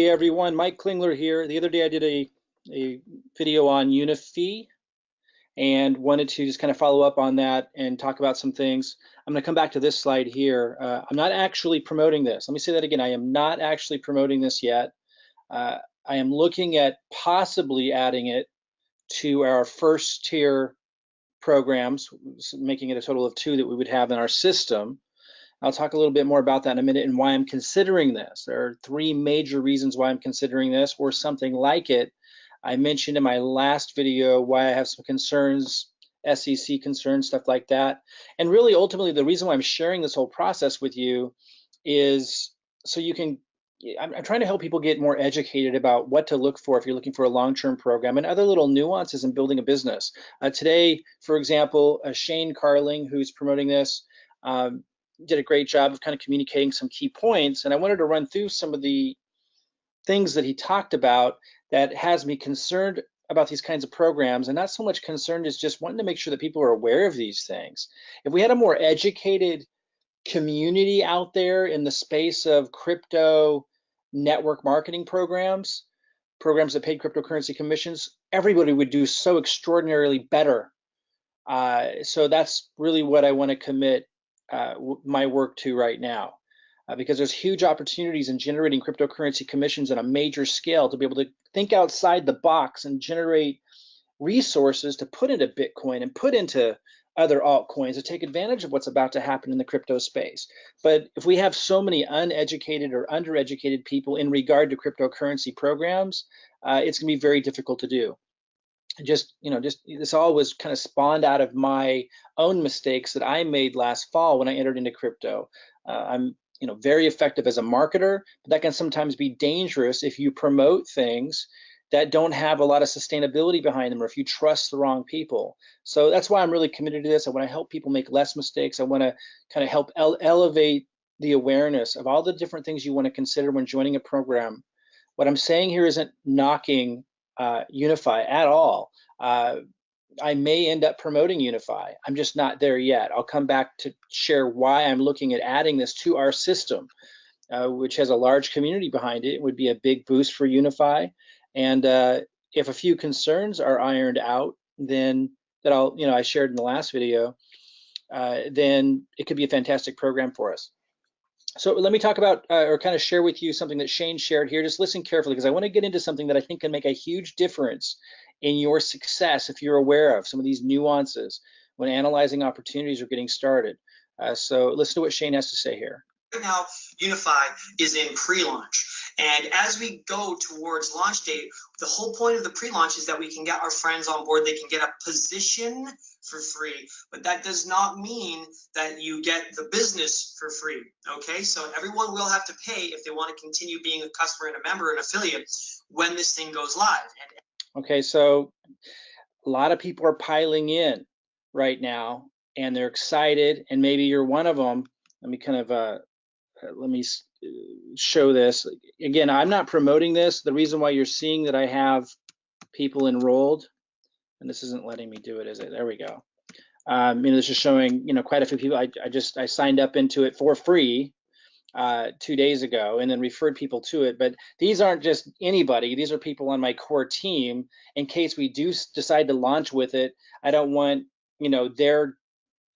Hey everyone, Mike Klingler here. The other day I did a video on Unifii and wanted to just kind of follow up on that and talk about some things. I'm going to come back to this slide here. I'm not actually promoting this. Let me say that again. I am not actually promoting this yet. I am looking at possibly adding it to our first tier programs, making it a total of 2 that we would have in our system. I'll talk a little bit more about that in a minute and why I'm considering this. There are 3 major reasons why I'm considering this or something like it. I mentioned in my last video why I have some concerns, SEC concerns, stuff like that. And really, ultimately, the reason why I'm sharing this whole process with you is so you can, I'm trying to help people get more educated about what to look for if you're looking for a long-term program and other little nuances in building a business. Today, for example, Shane Carling, who's promoting this, did a great job of kind of communicating some key points, and I wanted to run through some of the things that he talked about that has me concerned about these kinds of programs, and not so much concerned as just wanting to make sure that people are aware of these things. If we had a more educated community out there in the space of crypto network marketing programs that paid cryptocurrency commissions, everybody would do so extraordinarily better. So that's really what I want to commit my work to right now, because there's huge opportunities in generating cryptocurrency commissions on a major scale to be able to think outside the box and generate resources to put into Bitcoin and put into other altcoins to take advantage of what's about to happen in the crypto space. But if we have so many uneducated or undereducated people in regard to cryptocurrency programs, it's going to be very difficult to do. Just this all was kind of spawned out of my own mistakes that I made last fall when I entered into crypto. I'm very effective as a marketer, but that can sometimes be dangerous if you promote things that don't have a lot of sustainability behind them, or if you trust the wrong people. So that's why I'm really committed to this. I want to help people make less mistakes. I want to kind of help elevate the awareness of all the different things you want to consider when joining a program. What I'm saying here isn't knocking Unifii at all. I may end up promoting Unifii. I'm just not there yet. I'll come back to share why I'm looking at adding this to our system, which has a large community behind it. It would be a big boost for Unifii. And if a few concerns are ironed out, then that I shared in the last video, then it could be a fantastic program for us. So let me talk about or kind of share with you something that Shane shared here. Just listen carefully, because I want to get into something that I think can make a huge difference in your success if you're aware of some of these nuances when analyzing opportunities or getting started. So listen to what Shane has to say here. Right now, Unifii is in pre-launch. And as we go towards launch date, the whole point of the pre-launch is that we can get our friends on board. They can get a position for free, but that does not mean that you get the business for free, okay? So everyone will have to pay if they want to continue being a customer and a member and affiliate when this thing goes live. Okay, so a lot of people are piling in right now, and they're excited, and maybe you're one of them. Let me kind of let me show this. Again, I'm not promoting this. The reason why you're seeing that I have people enrolled, and this isn't letting me do it, is it? There we go. This is showing, quite a few people. I signed up into it for free 2 days ago and then referred people to it. But these aren't just anybody. These are people on my core team. In case we do decide to launch with it, I don't want, their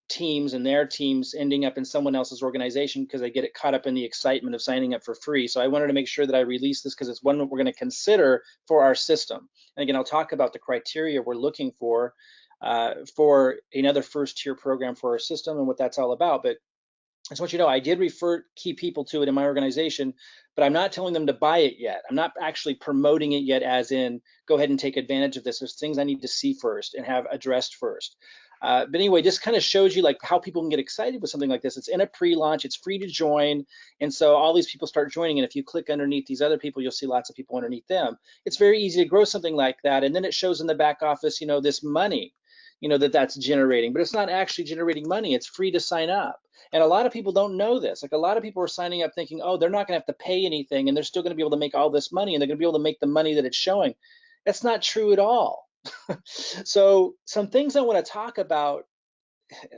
teams and their teams ending up in someone else's organization because they get it caught up in the excitement of signing up for free. So I wanted to make sure that I release this because it's one that we're going to consider for our system. And again, I'll talk about the criteria we're looking for another first tier program for our system and what that's all about. But I just want you to know I did refer key people to it in my organization, but I'm not telling them to buy it yet. I'm not actually promoting it yet as in go ahead and take advantage of this. There's things I need to see first and have addressed first. But anyway, just kind of shows you like how people can get excited with something like this. It's in a pre-launch, it's free to join. And so all these people start joining. And if you click underneath these other people, you'll see lots of people underneath them. It's very easy to grow something like that. And then it shows in the back office, this money, that's generating, but it's not actually generating money. It's free to sign up. And a lot of people don't know this. Like a lot of people are signing up thinking, oh, they're not gonna have to pay anything and they're still gonna be able to make all this money and they're gonna be able to make the money that it's showing. That's not true at all. So some things I want to talk about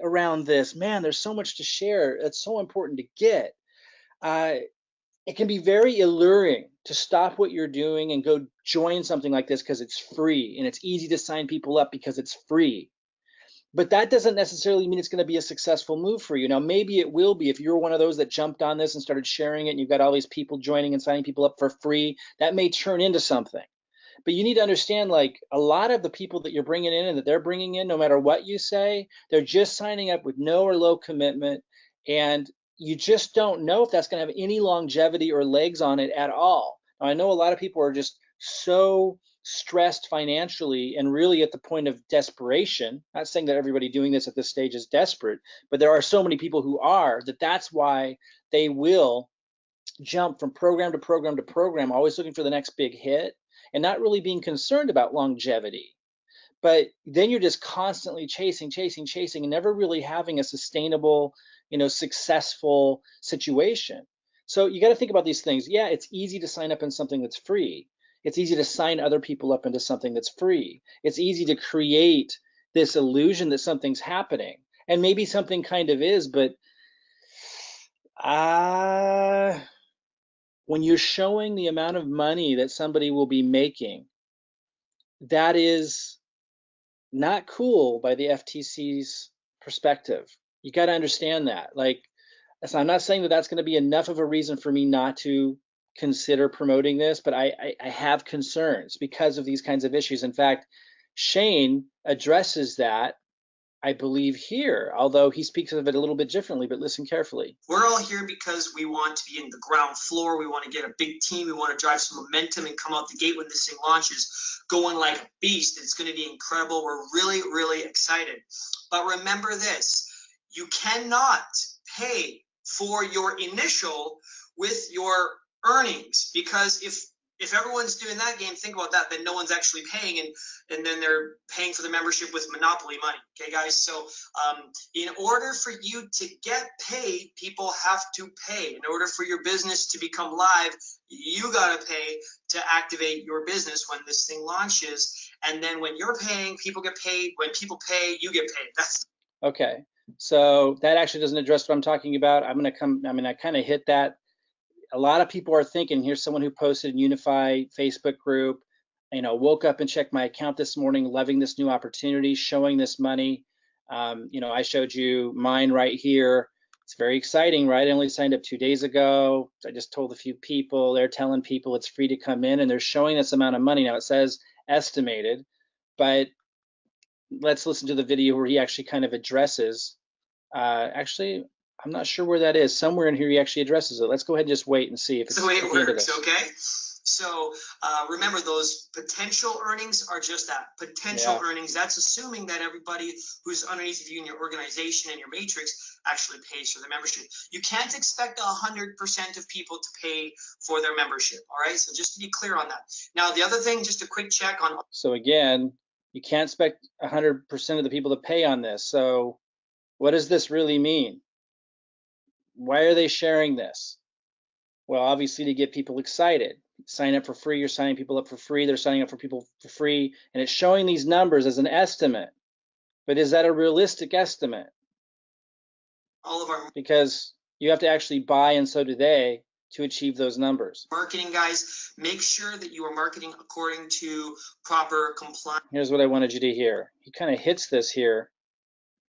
around this, man, there's so much to share. It's so important to get. It can be very alluring to stop what you're doing and go join something like this because it's free and it's easy to sign people up because it's free. But that doesn't necessarily mean it's going to be a successful move for you. Now, maybe it will be if you're one of those that jumped on this and started sharing it and you've got all these people joining and signing people up for free. That may turn into something. But you need to understand, like, a lot of the people that you're bringing in and that they're bringing in, no matter what you say, they're just signing up with no or low commitment. And you just don't know if that's going to have any longevity or legs on it at all. Now, I know a lot of people are just so stressed financially and really at the point of desperation. Not saying that everybody doing this at this stage is desperate, but there are so many people who are, that's why they will jump from program to program to program, always looking for the next big hit and not really being concerned about longevity. But then you're just constantly chasing, and never really having a sustainable, successful situation. So you got to think about these things. Yeah, it's easy to sign up in something that's free. It's easy to sign other people up into something that's free. It's easy to create this illusion that something's happening. And maybe something kind of is, but when you're showing the amount of money that somebody will be making, that is not cool by the FTC's perspective. You got to understand that. Like, so I'm not saying that that's going to be enough of a reason for me not to consider promoting this, but I have concerns because of these kinds of issues. In fact, Shane addresses that, I believe, here, although he speaks of it a little bit differently, but listen carefully. We're all here because we want to be in the ground floor. We want to get a big team. We want to drive some momentum and come out the gate when this thing launches going like a beast. It's going to be incredible. We're really, really excited. But remember this, you cannot pay for your initial with your earnings, because if everyone's doing that game, think about that, then no one's actually paying, and then they're paying for the membership with monopoly money. Okay, guys? So in order for you to get paid, people have to pay. In order for your business to become live, you got to pay to activate your business when this thing launches. And then when you're paying, people get paid. When people pay, you get paid. That's okay. So that actually doesn't address what I'm talking about. I kind of hit that. A lot of people are thinking, here's someone who posted in Unifii Facebook group, woke up and checked my account this morning, loving this new opportunity, showing this money. I showed you mine right here. It's very exciting, right? I only signed up 2 days ago. I just told a few people, they're telling people it's free to come in, and they're showing this amount of money. Now it says estimated, but let's listen to the video where he actually kind of addresses, actually, I'm not sure where that is. Somewhere in here he actually addresses it. Let's go ahead and just wait and see if it's the way it works, okay? So remember, those potential earnings are just that, potential earnings. That's assuming that everybody who's underneath of you in your organization and your matrix actually pays for the membership. You can't expect 100% of people to pay for their membership, all right? So just to be clear on that. Now, the other thing, just a quick check on. So again, you can't expect 100% of the people to pay on this. So what does this really mean? Why are they sharing this? Well, obviously to get people excited. Sign up for free, you're signing people up for free, they're signing up for people for free, and it's showing these numbers as an estimate. But is that a realistic estimate? All of our, because you have to actually buy, and so do they, to achieve those numbers. Marketing guys, make sure that you are marketing according to proper compliance. Here's what I wanted you to hear. He kind of hits this here.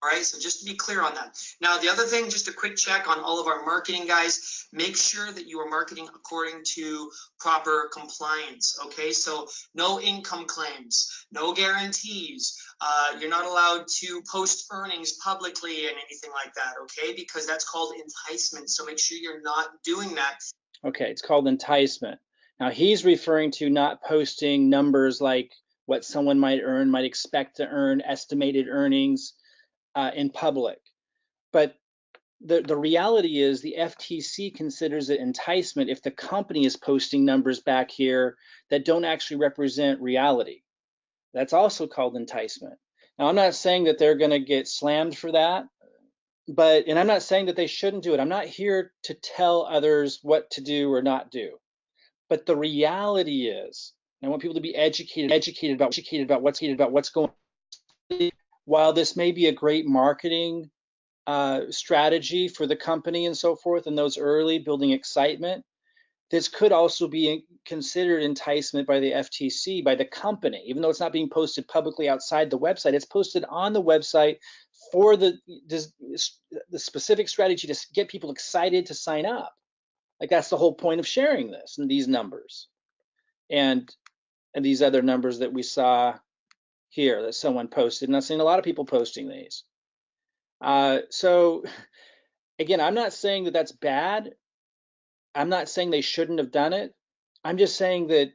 All right, so just to be clear on that. Now, the other thing, just a quick check on all of our marketing guys, make sure that you are marketing according to proper compliance, okay? So no income claims, no guarantees. You're not allowed to post earnings publicly and anything like that, okay? Because that's called enticement, so make sure you're not doing that. Okay, it's called enticement. Now, he's referring to not posting numbers like what someone might earn, might expect to earn, estimated earnings, in public. But the reality is the FTC considers it enticement if the company is posting numbers back here that don't actually represent reality. That's also called enticement. Now, I'm not saying that they're going to get slammed for that, and I'm not saying that they shouldn't do it. I'm not here to tell others what to do or not do. But the reality is, I want people to be educated about what's going on. While this may be a great marketing strategy for the company and so forth, and those early building excitement, this could also be considered enticement by the FTC, by the company, even though it's not being posted publicly outside the website. It's posted on the website for the specific strategy to get people excited to sign up. Like that's the whole point of sharing this and these numbers and these other numbers that we saw here that someone posted. And I've seen a lot of people posting these. So again, I'm not saying that that's bad. I'm not saying they shouldn't have done it. I'm just saying that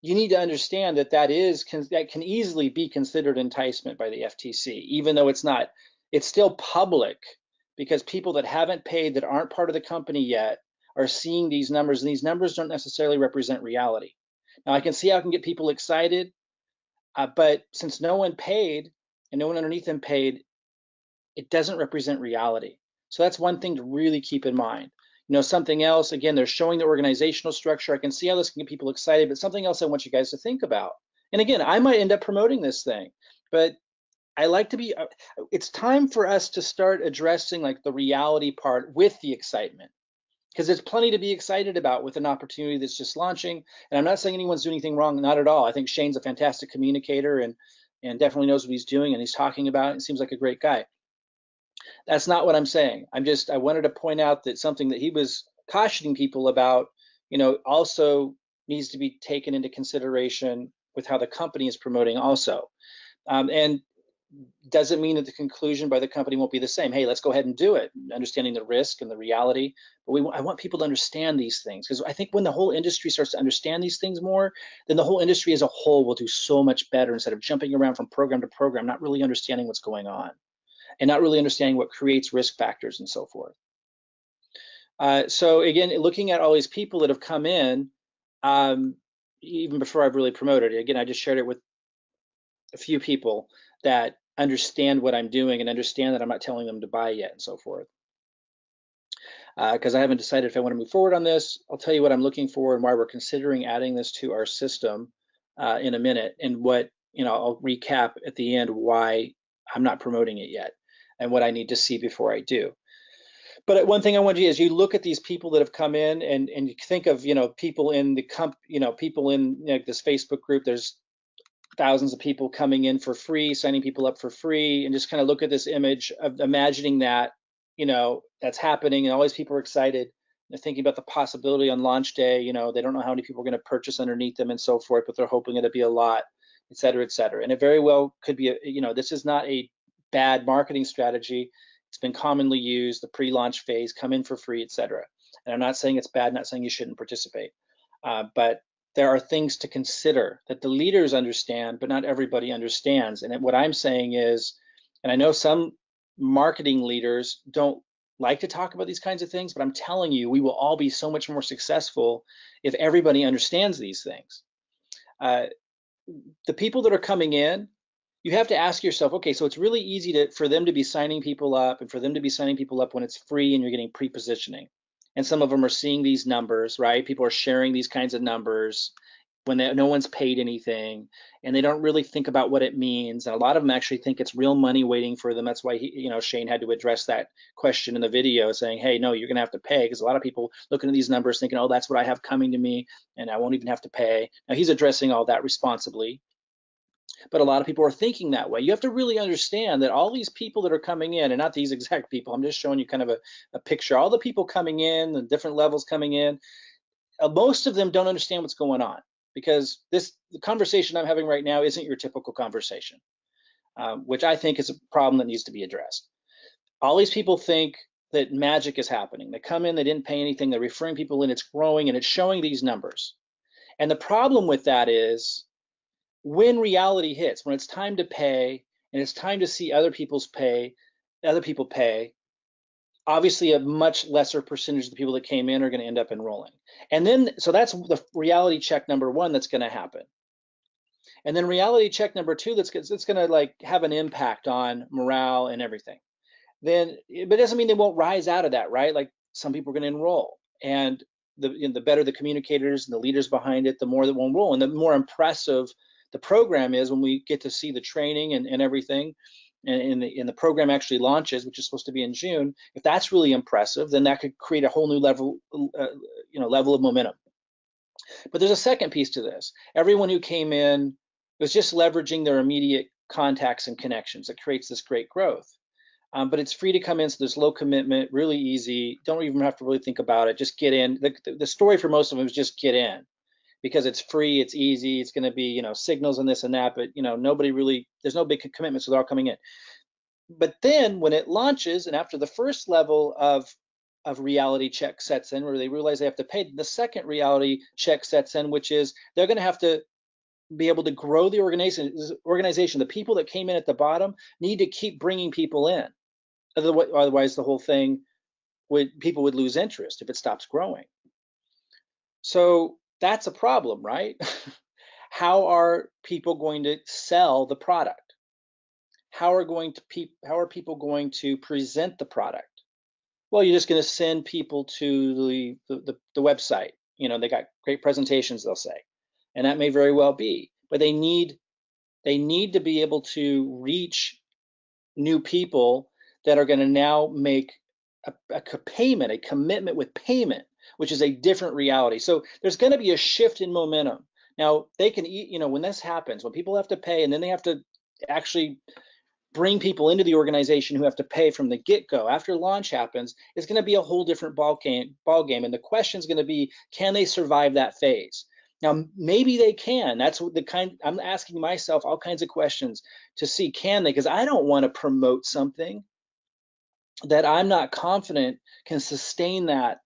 you need to understand that that can easily be considered enticement by the FTC, even though it's not. It's still public because people that haven't paid, that aren't part of the company yet, are seeing these numbers, and these numbers don't necessarily represent reality. Now, I can see how I can get people excited, but since no one paid and no one underneath them paid, it doesn't represent reality. So that's one thing to really keep in mind. Something else, again, they're showing the organizational structure. I can see how this can get people excited, but something else I want you guys to think about. And again, I might end up promoting this thing, but I like to be, it's time for us to start addressing like the reality part with the excitement, because there's plenty to be excited about with an opportunity that's just launching. And I'm not saying anyone's doing anything wrong, not at all. I think Shane's a fantastic communicator and definitely knows what he's doing and he's talking about it and seems like a great guy. That's not what I'm saying. I wanted to point out that something that he was cautioning people about, also needs to be taken into consideration with how the company is promoting also. And doesn't mean that the conclusion by the company won't be the same. Hey, let's go ahead and do it, understanding the risk and the reality. But I want people to understand these things, because I think when the whole industry starts to understand these things more, then the whole industry as a whole will do so much better instead of jumping around from program to program, not really understanding what's going on and not really understanding what creates risk factors and so forth. So again, looking at all these people that have come in, even before I've really promoted it, again, I just shared it with a few people that understand what I'm doing and understand that I'm not telling them to buy yet and so forth. Because I haven't decided if I want to move forward on this. I'll tell you what I'm looking for and why we're considering adding this to our system in a minute, and what, I'll recap at the end why I'm not promoting it yet and what I need to see before I do. But one thing I want you is you look at these people that have come in and you think of, people in the people in this Facebook group. There's thousands of people coming in for free, signing people up for free, and just kind of look at this image of imagining that, that's happening, and all these people are excited. They're thinking about the possibility on launch day. They don't know how many people are going to purchase underneath them and so forth, but they're hoping it'll be a lot, et cetera, et cetera. And it very well could be, this is not a bad marketing strategy. It's been commonly used, the pre-launch phase, come in for free, et cetera. And I'm not saying it's bad, not saying you shouldn't participate, but there are things to consider that the leaders understand, but not everybody understands. And what I'm saying is, and I know some marketing leaders don't like to talk about these kinds of things, but I'm telling you, we will all be so much more successful if everybody understands these things. The people that are coming in, you have to ask yourself, okay, so it's really easy for them to be signing people up, and for them to be signing people up when it's free and you're getting pre-positioning. And some of them are seeing these numbers, right? People are sharing these kinds of numbers when no one's paid anything, and they don't really think about what it means. And a lot of them actually think it's real money waiting for them. That's why Shane had to address that question in the video, saying, hey, no, you're gonna have to pay, because a lot of people looking at these numbers thinking, oh, that's what I have coming to me, and I won't even have to pay. Now he's addressing all that responsibly, but a lot of people are thinking that way. You have to really understand that all these people that are coming in, and not these exact people, I'm just showing you kind of a picture, all the people coming in, the different levels coming in, most of them don't understand what's going on, because the conversation I'm having right now isn't your typical conversation, which I think is a problem that needs to be addressed. All these people think that magic is happening. They come in, they didn't pay anything, they're referring people in, it's growing, and it's showing these numbers. And the problem with that is, when reality hits, when it's time to pay and it's time to see other people pay, obviously a much lesser percentage of the people that came in are going to end up enrolling. And then, so that's the reality check number one that's going to happen. And then reality check number two, that's going to like have an impact on morale and everything. Then, but it doesn't mean they won't rise out of that, right? Like some people are going to enroll, and the better the communicators and the leaders behind it, the more that will enroll, and the more impressive the program is when we get to see the training and everything. and the program actually launches, which is supposed to be in June, if that's really impressive, then that could create a whole new level, level of momentum. But there's a second piece to this. Everyone who came in was just leveraging their immediate contacts and connections. That creates this great growth. But it's free to come in, so there's low commitment, really easy. Don't even have to really think about it. Just get in. The story for most of them is just get in, because it's free, it's easy, it's going to be, signals and this and that, but nobody really, there's no big commitment, so they're all coming in. But then when it launches, and after the first level of reality check sets in, where they realize they have to pay, the second reality check sets in, which is they're going to have to be able to grow the organization. The people that came in at the bottom need to keep bringing people in. Otherwise, the whole thing people would lose interest if it stops growing. So that's a problem, right? How are people going to sell the product? How are people going to present the product? Well, you're just going to send people to the website. They got great presentations, they'll say, and that may very well be. But they need to be able to reach new people that are going to now make a commitment with payment, which is a different reality. So there's going to be a shift in momentum. Now they can, when this happens, when people have to pay, and then they have to actually bring people into the organization who have to pay from the get-go. After launch happens, it's going to be a whole different ball game, and the question is going to be, can they survive that phase? Now, maybe they can. That's the kind I'm asking myself, all kinds of questions to see, can they? Because I don't want to promote something that I'm not confident can sustain that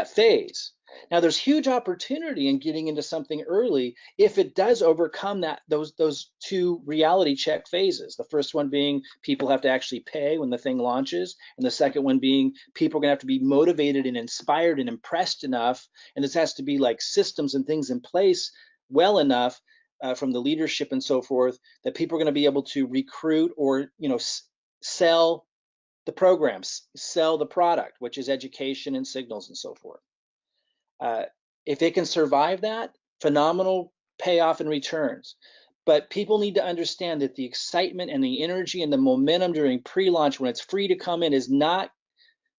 phase. Now, there's huge opportunity in getting into something early if it does overcome those two reality check phases. The first one being people have to actually pay when the thing launches, and the second one being people are going to have to be motivated and inspired and impressed enough, and this has to be like systems and things in place well enough from the leadership and so forth that people are going to be able to recruit or sell the programs, sell the product, which is education and signals and so forth. If it can survive that, phenomenal payoff and returns. But people need to understand that the excitement and the energy and the momentum during pre-launch, when it's free to come in, is not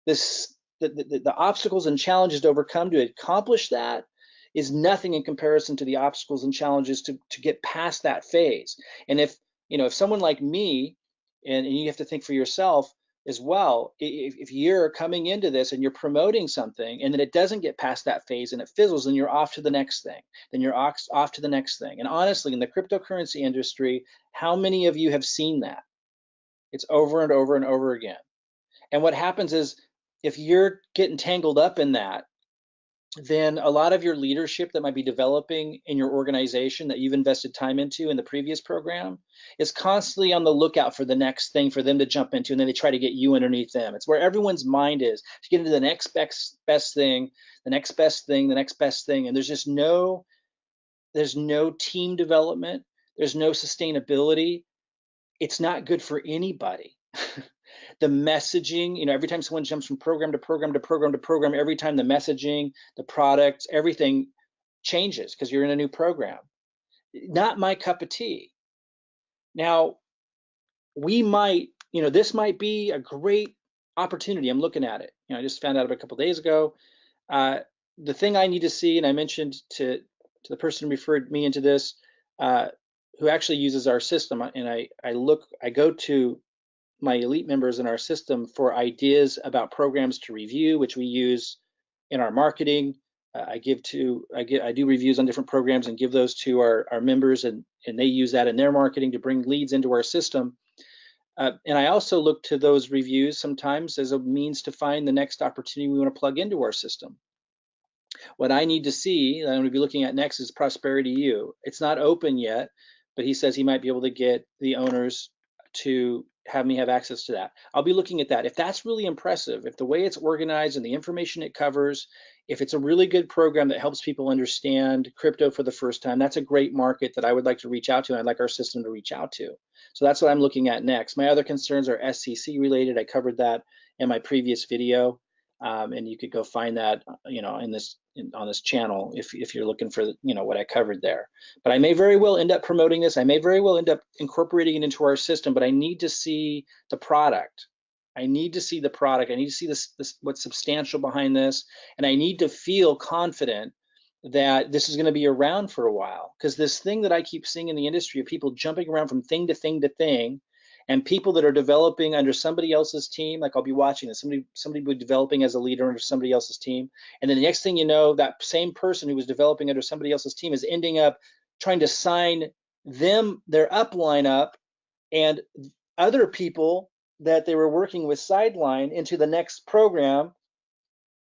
this. The obstacles and challenges to overcome to accomplish that is nothing in comparison to the obstacles and challenges to get past that phase. And if someone like me, and you have to think for yourself as well, if you're coming into this and you're promoting something and then it doesn't get past that phase and it fizzles, then you're off to the next thing. Then you're off to the next thing. And honestly, in the cryptocurrency industry, how many of you have seen that? It's over and over and over again. And what happens is, if you're getting tangled up in that, then a lot of your leadership that might be developing in your organization that you've invested time into in the previous program is constantly on the lookout for the next thing for them to jump into, and then they try to get you underneath them. It's where everyone's mind is, to get into the next best thing, the next best thing, the next best thing, and there's no team development, there's no sustainability. It's not good for anybody. The messaging, every time someone jumps from program to program to program to program, every time the messaging, the products, everything changes because you're in a new program. Not my cup of tea. Now, we might, this might be a great opportunity. I'm looking at it. I just found out about a couple of days ago. The thing I need to see, and I mentioned to the person who referred me into this, who actually uses our system, and I go to my elite members in our system for ideas about programs to review, which we use in our marketing. I do reviews on different programs and give those to our members, and they use that in their marketing to bring leads into our system. And I also look to those reviews sometimes as a means to find the next opportunity we want to plug into our system. What I need to see, that I'm going to be looking at next, is Prosperity U. It's not open yet, but he says he might be able to get the owners to have me have access to that. I'll be looking at that. If that's really impressive, if the way it's organized and the information it covers, if it's a really good program that helps people understand crypto for the first time, that's a great market that I would like to reach out to, and I'd like our system to reach out to. So that's what I'm looking at next. My other concerns are SEC related. I covered that in my previous video. And you could go find that, on this channel if you're looking for, what I covered there. But I may very well end up promoting this. I may very well end up incorporating it into our system, but I need to see the product. I need to see the product. I need to see this what's substantial behind this, and I need to feel confident that this is going to be around for a while. Because this thing that I keep seeing in the industry of people jumping around from thing to thing to thing, and people that are developing under somebody else's team, like I'll be watching this, somebody will be developing as a leader under somebody else's team, and then the next thing you know, that same person who was developing under somebody else's team is ending up trying to sign their upline up and other people that they were working with sideline into the next program,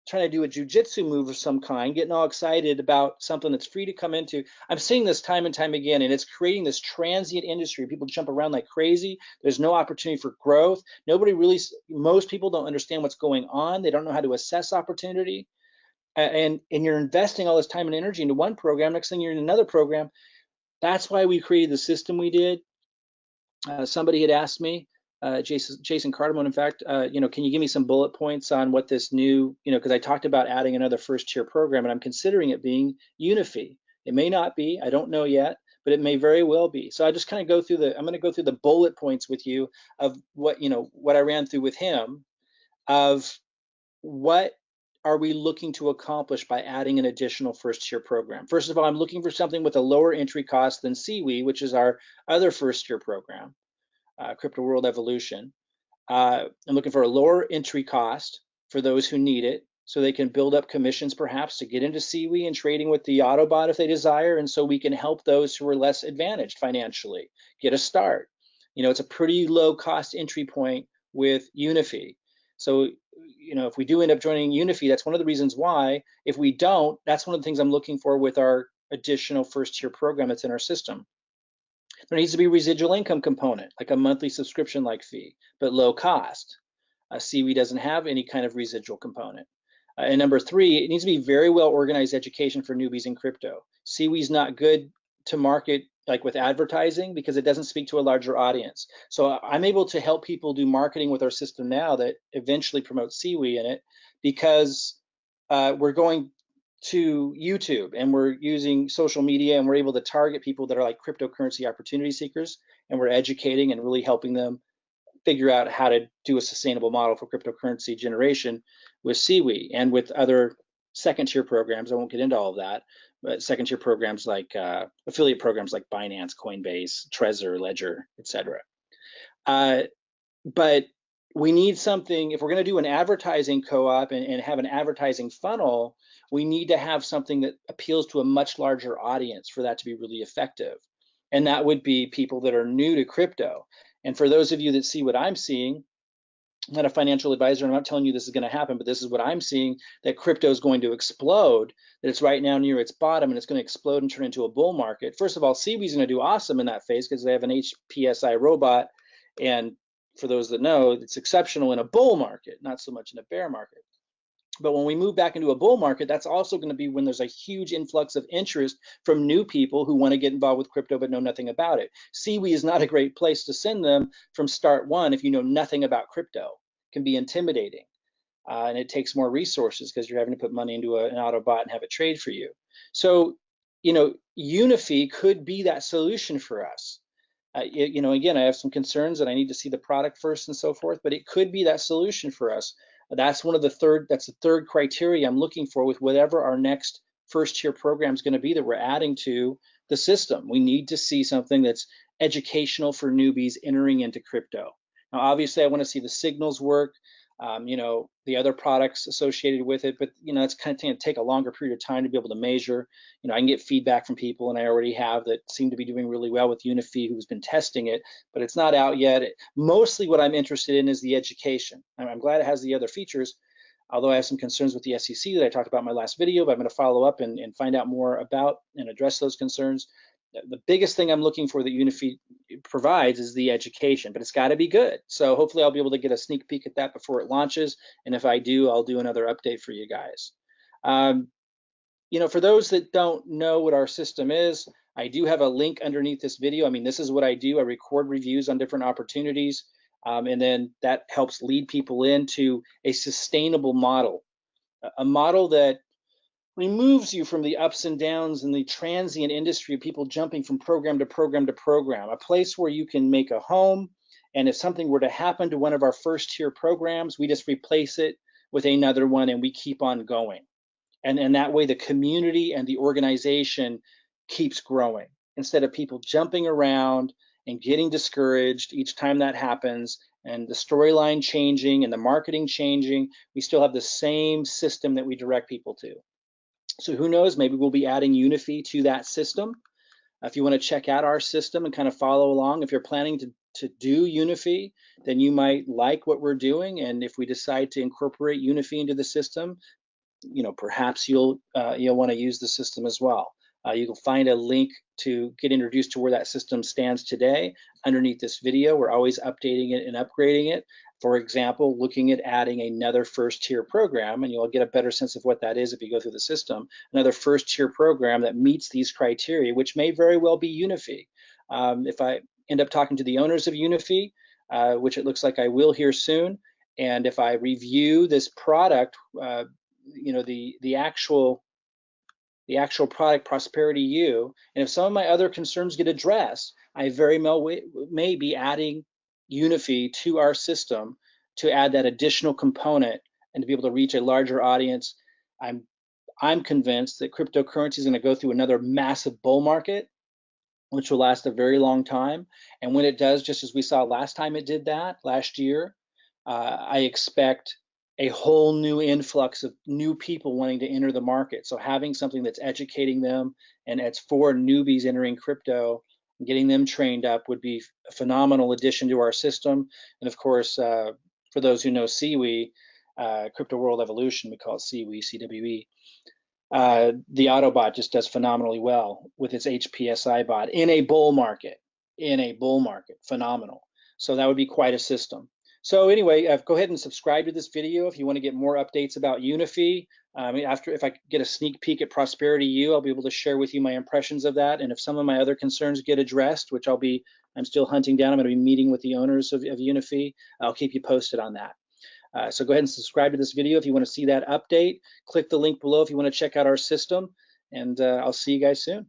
trying to do a jujitsu move of some kind, getting all excited about something that's free to come into. I'm seeing this time and time again, and it's creating this transient industry. People jump around like crazy. There's no opportunity for growth. Most people don't understand what's going on. They don't know how to assess opportunity. And you're investing all this time and energy into one program. Next thing you're in another program. That's why we created the system we did. Somebody had asked me, Jason Cardamone, in fact, can you give me some bullet points on what this new, because I talked about adding another first tier program, and I'm considering it being Unifii. It may not be, I don't know yet, but it may very well be. So I just kind of I'm going to go through the bullet points with you of what I ran through with him, of what are we looking to accomplish by adding an additional first tier program. First of all, I'm looking for something with a lower entry cost than Seaweed, which is our other first tier program. Crypto World Evolution. I'm looking for a lower entry cost for those who need it, so they can build up commissions perhaps to get into Seaweed and trading with the Autobot if they desire, and so we can help those who are less advantaged financially get a start. It's a pretty low cost entry point with Unifii. So, if we do end up joining Unifii, that's one of the reasons why. If we don't, that's one of the things I'm looking for with our additional first tier program that's in our system. There needs to be a residual income component, like a monthly subscription-like fee, but low cost. Seaweed doesn't have any kind of residual component. And number three, it needs to be very well organized education for newbies in crypto. Seaweed's not good to market like with advertising because it doesn't speak to a larger audience. So I'm able to help people do marketing with our system now that eventually promotes Seaweed in it, because we're going to YouTube and we're using social media, and we're able to target people that are like cryptocurrency opportunity seekers, and we're educating and really helping them figure out how to do a sustainable model for cryptocurrency generation with Seaweed and with other second tier programs. I won't get into all of that, but second tier programs like affiliate programs like Binance, Coinbase, Trezor, Ledger, etc. But we need something, if we're going to do an advertising co-op and have an advertising funnel, we need to have something that appeals to a much larger audience for that to be really effective. And that would be people that are new to crypto. And for those of you that see what I'm seeing, I'm not a financial advisor, and I'm not telling you this is going to happen, but this is what I'm seeing, that crypto is going to explode, that it's right now near its bottom, and it's going to explode and turn into a bull market. First of all, Seaweed's going to do awesome in that phase because they have an HPSI robot, and for those that know, it's exceptional in a bull market, not so much in a bear market. But when we move back into a bull market, that's also going to be when there's a huge influx of interest from new people who want to get involved with crypto but know nothing about it. Seaweed is not a great place to send them from start one if you know nothing about crypto. It can be intimidating, and it takes more resources because you're having to put money into an Autobot and have it trade for you. So, Unifii could be that solution for us. Again, I have some concerns that I need to see the product first and so forth, but it could be that solution for us. That's the third criteria I'm looking for with whatever our next first tier program is going to be that we're adding to the system. We need to see something that's educational for newbies entering into crypto. Now, obviously, I want to see the signals work, the other products associated with it, but it's kind of going to take a longer period of time to be able to measure. I can get feedback from people, and I already have, that seem to be doing really well with Unifii, who's been testing it, but it's not out yet. Mostly what I'm interested in is the education. I'm glad it has the other features, although I have some concerns with the SEC that I talked about in my last video, but I'm going to follow up and find out more about and address those concerns. The biggest thing I'm looking for that Unifii provides is the education, but it's got to be good. So hopefully I'll be able to get a sneak peek at that before it launches. And if I do, I'll do another update for you guys. For those that don't know what our system is, I do have a link underneath this video. I mean, this is what I do. I record reviews on different opportunities. And then that helps lead people into a sustainable model, a model that removes you from the ups and downs and the transient industry of people jumping from program to program to program, a place where you can make a home. And if something were to happen to one of our first tier programs, we just replace it with another one and we keep on going. And that way the community and the organization keeps growing instead of people jumping around and getting discouraged each time that happens, and the storyline changing and the marketing changing. We still have the same system that we direct people to. So who knows, maybe we'll be adding Unifii to that system. If you want to check out our system and kind of follow along, if you're planning to do Unifii, then you might like what we're doing. And if we decide to incorporate Unifii into the system, perhaps you'll want to use the system as well. You'll find a link to get introduced to where that system stands today underneath this video. We're always updating it and upgrading it. For example, looking at adding another first tier program, and you'll get a better sense of what that is if you go through the system, another first tier program that meets these criteria, which may very well be Unifii. If I end up talking to the owners of Unifii, which it looks like I will here soon, and if I review this product, the actual product, Prosperity U, and if some of my other concerns get addressed, I very well may be adding Unifii to our system to add that additional component and to be able to reach a larger audience. I'm convinced that cryptocurrency is going to go through another massive bull market, which will last a very long time. And when it does, just as we saw last time it did that last year, I expect a whole new influx of new people wanting to enter the market. So having something that's educating them and it's for newbies entering crypto, getting them trained up would be a phenomenal addition to our system. And of course, for those who know CWE, Crypto World Evolution, we call it CWE, CWE. The Autobot just does phenomenally well with its HPSI bot in a bull market, phenomenal. So that would be quite a system. So anyway, go ahead and subscribe to this video if you want to get more updates about Unifii. If I get a sneak peek at Prosperity U, I'll be able to share with you my impressions of that. And if some of my other concerns get addressed, which I'm still hunting down, I'm going to be meeting with the owners of Unifii. I'll keep you posted on that. So go ahead and subscribe to this video if you want to see that update. Click the link below if you want to check out our system, and I'll see you guys soon.